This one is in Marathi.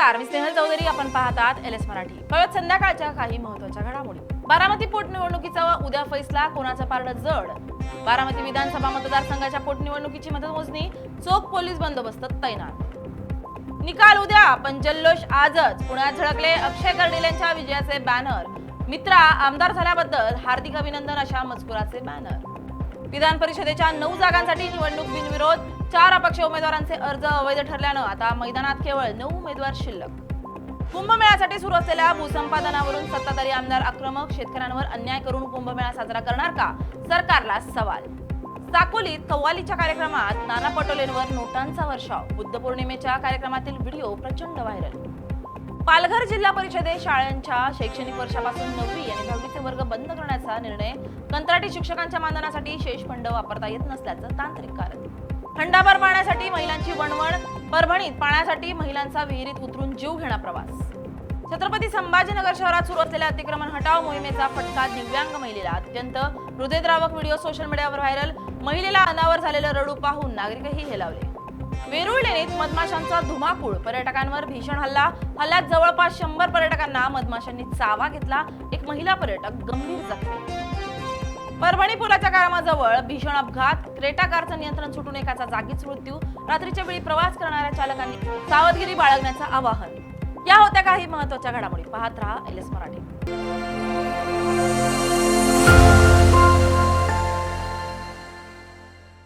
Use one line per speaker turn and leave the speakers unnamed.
नमस्कार, मी स्नेहल चौधरी. आपण पाहतात LS मराठी. कळत संध्याकाळच्या काही महत्त्वाच्या घडामोडी. बारामती पोटनिवडणुकीचा उद्या फैसला, कोणाचं पारडं जड. बारामती विधानसभा मतदारसंघाच्या पोटनिवडणुकीची मतमोजणी, चोख पोलीस बंदोबस्त तैनात. निकाल उद्या पण जल्लोष आजच. पुण्यात झळकले अक्षय कर्डिल यांच्या विजयाचे बॅनर. मित्रा, आमदार झाल्याबद्दल हार्दिक अभिनंदन अशा मजकुराचे बॅनर. विधान परिषदेच्या 9 जागांसाठी निवडणूक बिनविरोध. 4 अपक्ष उमेदवारांचे अर्ज अवैध ठरल्यानं आता मैदानात केवळ 9 उमेदवार शिल्लक. कुंभमेळ्यासाठी सुरू असलेल्या भूसंपादनावरून सत्ताधारी आमदार आक्रमक. शेतकऱ्यांवर अन्याय करून कुंभमेळा साजरा करणार का, सरकारला सवाल. साकोलीत कव्वालीच्या कार्यक्रमात नाना पटोलेंवर नोटांचा वर्षाव. बुद्ध पौर्णिमेच्या कार्यक्रमातील व्हिडिओ प्रचंड व्हायरल. पालघर जिल्हा परिषदेत शाळांच्या शैक्षणिक वर्षापासून 9वी आणि 10वीचे वर्ग बंद करण्याचा निर्णय. कंत्राटी शिक्षकांच्या मानधनासाठी शेष फंड वापरता येत नसल्याचं तांत्रिक कारण. हंडाभर पाण्यासाठी महिलांची वणवण. परभणीत पाण्यासाठी महिलांचा विहिरीत उतरून जीव घेणा प्रवास. छत्रपती संभाजीनगर शहरात सुरू असलेल्या अतिक्रमण हटाव मोहिमेचा फटका दिव्यांग महिलेला. अत्यंत हृदयद्रावक व्हिडिओ सोशल मीडियावर व्हायरल. महिलेला अनावर झालेलं रडू पाहून नागरिकही हेलावले. वेरूळ लेणीत मधमाशांचा धुमाकूळ. पर्यटकांवर भीषण हल्ला. हल्ल्यात जवळपास 100 पर्यटकांना मधमाशांनी चावा घेतला. एक महिला पर्यटक गंभीर जखमी. परभणी पुलाच्या कामाजवळ भीषण अपघात. क्रेटा कारचं नियंत्रण सुटून एकाचा जागीच मृत्यू. रात्रीच्या वेळी प्रवास करणाऱ्या चालकांनी सावधगिरी बाळगण्याचं आवाहन. या होत्या काही महत्त्वाच्या घडामोडी. पाहत रहा LS मराठी.